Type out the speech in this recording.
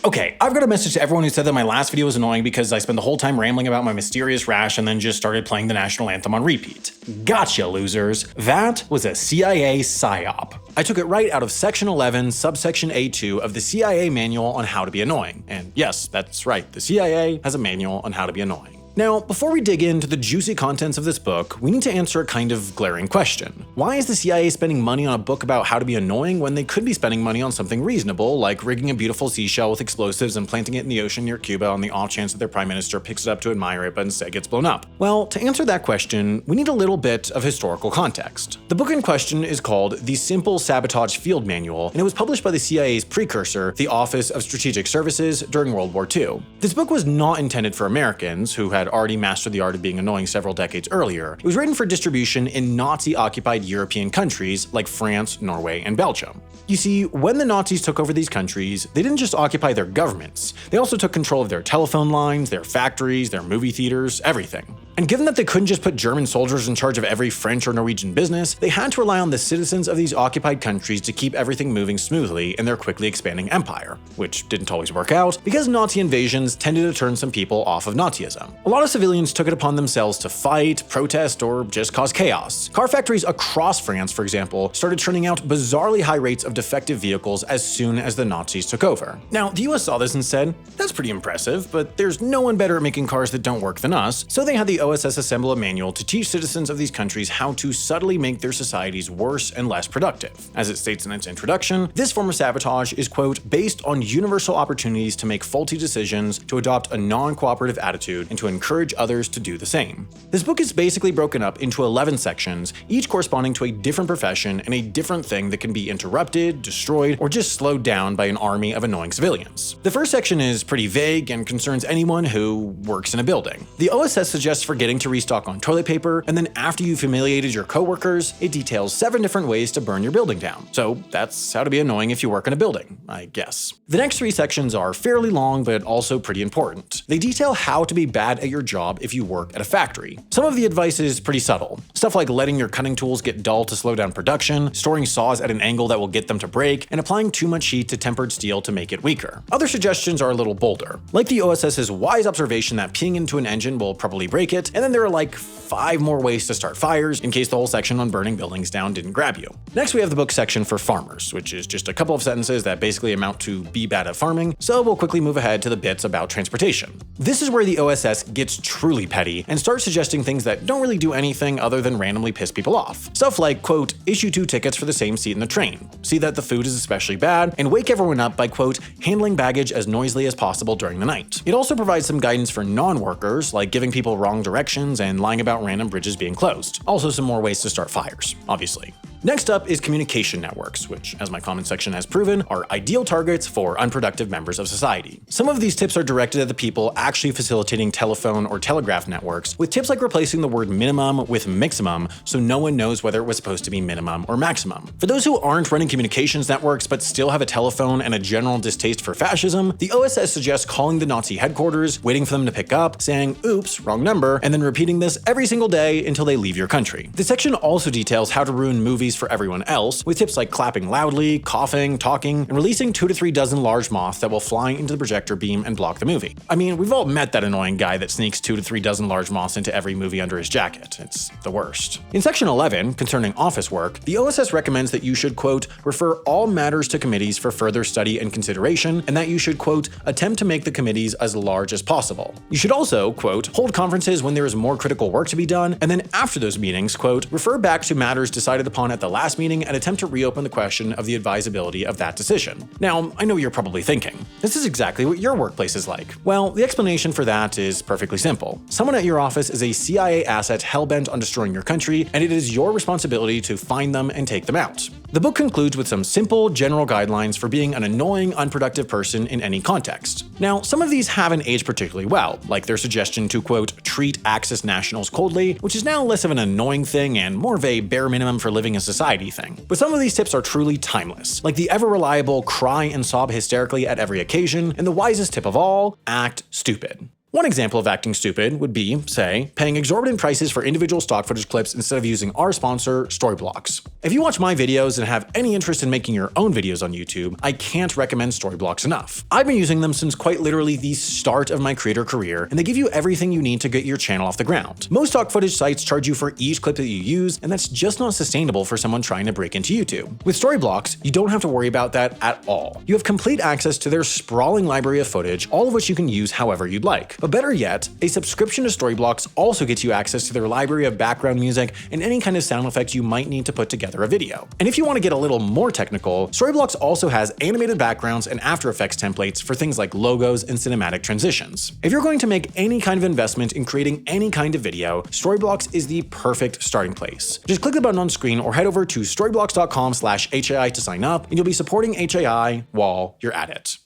Okay, I've got a message to everyone who said that my last video was annoying because I spent the whole time rambling about my mysterious rash and then just started playing the national anthem on repeat. Gotcha, losers. That was a CIA psyop. I took it right out of Section 11, subsection A2 of the CIA Manual on How to Be Annoying. And yes, that's right, the CIA has a manual on how to be annoying. Now, before we dig into the juicy contents of this book, we need to answer a kind of glaring question. Why is the CIA spending money on a book about how to be annoying when they could be spending money on something reasonable, like rigging a beautiful seashell with explosives and planting it in the ocean near Cuba on the off chance that their prime minister picks it up to admire it but instead gets blown up? Well, to answer that question, we need a little bit of historical context. The book in question is called The Simple Sabotage Field Manual, and it was published by the CIA's precursor, the Office of Strategic Services, during World War II. This book was not intended for Americans, who had already mastered the art of being annoying several decades earlier. It was written for distribution in Nazi-occupied European countries like France, Norway, and Belgium. You see, when the Nazis took over these countries, they didn't just occupy their governments, they also took control of their telephone lines, their factories, their movie theaters, everything. And given that they couldn't just put German soldiers in charge of every French or Norwegian business, they had to rely on the citizens of these occupied countries to keep everything moving smoothly in their quickly expanding empire, which didn't always work out because Nazi invasions tended to turn some people off of Nazism. A lot of civilians took it upon themselves to fight, protest, or just cause chaos. Car factories across France, for example, started churning out bizarrely high rates of defective vehicles as soon as the Nazis took over. Now, the US saw this and said, that's pretty impressive, but there's no one better at making cars that don't work than us, so they had the OSS assemble a manual to teach citizens of these countries how to subtly make their societies worse and less productive. As it states in its introduction, this form of sabotage is, quote, based on universal opportunities to make faulty decisions, to adopt a non-cooperative attitude, and to encourage others to do the same. This book is basically broken up into 11 sections, each corresponding to a different profession and a different thing that can be interrupted, destroyed, or just slowed down by an army of annoying civilians. The first section is pretty vague and concerns anyone who works in a building. The OSS suggests forgetting to restock on toilet paper, and then after you've humiliated your coworkers, it details 7 different ways to burn your building down. So that's how to be annoying if you work in a building, I guess. The next 3 sections are fairly long, but also pretty important. They detail how to be bad at your job if you work at a factory. Some of the advice is pretty subtle. Stuff like letting your cutting tools get dull to slow down production, storing saws at an angle that will get them to break, and applying too much heat to tempered steel to make it weaker. Other suggestions are a little bolder, like the OSS's wise observation that peeing into an engine will probably break it, and then there are like 5 more ways to start fires in case the whole section on burning buildings down didn't grab you. Next, we have the book section for farmers, which is just a couple of sentences that basically amount to be bad at farming, so we'll quickly move ahead to the bits about transportation. This is where the OSS gets truly petty and starts suggesting things that don't really do anything other than randomly piss people off. Stuff like, quote, issue 2 tickets for the same seat in the train, see that the food is especially bad, and wake everyone up by, quote, handling baggage as noisily as possible during the night. It also provides some guidance for non-workers, like giving people wrong directions and lying about random bridges being closed. Also some more ways to start fires, obviously. Next up is communication networks, which, as my comment section has proven, are ideal targets for unproductive members of society. Some of these tips are directed at the people actually facilitating telephone or telegraph networks, with tips like replacing the word minimum with maximum so no one knows whether it was supposed to be minimum or maximum. For those who aren't running communications networks but still have a telephone and a general distaste for fascism, the OSS suggests calling the Nazi headquarters, waiting for them to pick up, saying, oops, wrong number, and then repeating this every single day until they leave your country. The section also details how to ruin movies for everyone else, with tips like clapping loudly, coughing, talking, and releasing 2 to 3 dozen large moths that will fly into the projector beam and block the movie. I mean, we've all met that annoying guy that sneaks 2 to 3 dozen large moths into every movie under his jacket. It's the worst. In section 11, concerning office work, the OSS recommends that you should, quote, refer all matters to committees for further study and consideration, and that you should, quote, attempt to make the committees as large as possible. You should also, quote, hold conferences when there is more critical work to be done, and then after those meetings, quote, refer back to matters decided upon at the last meeting and attempt to reopen the question of the advisability of that decision. Now, I know you're probably thinking, this is exactly what your workplace is like. Well, the explanation for that is perfectly simple. Someone at your office is a CIA asset hell-bent on destroying your country, and it is your responsibility to find them and take them out. The book concludes with some simple, general guidelines for being an annoying, unproductive person in any context. Now, some of these haven't aged particularly well, like their suggestion to, quote, treat Axis nationals coldly, which is now less of an annoying thing and more of a bare minimum for living in society thing. But some of these tips are truly timeless, like the ever-reliable cry and sob hysterically at every occasion, and the wisest tip of all, act stupid. One example of acting stupid would be, say, paying exorbitant prices for individual stock footage clips instead of using our sponsor, Storyblocks. If you watch my videos and have any interest in making your own videos on YouTube, I can't recommend Storyblocks enough. I've been using them since quite literally the start of my creator career, and they give you everything you need to get your channel off the ground. Most stock footage sites charge you for each clip that you use, and that's just not sustainable for someone trying to break into YouTube. With Storyblocks, you don't have to worry about that at all. You have complete access to their sprawling library of footage, all of which you can use however you'd like. But better yet, a subscription to Storyblocks also gets you access to their library of background music and any kind of sound effects you might need to put together a video. And if you want to get a little more technical, Storyblocks also has animated backgrounds and After Effects templates for things like logos and cinematic transitions. If you're going to make any kind of investment in creating any kind of video, Storyblocks is the perfect starting place. Just click the button on screen or head over to storyblocks.com/HAI to sign up, and you'll be supporting HAI while you're at it.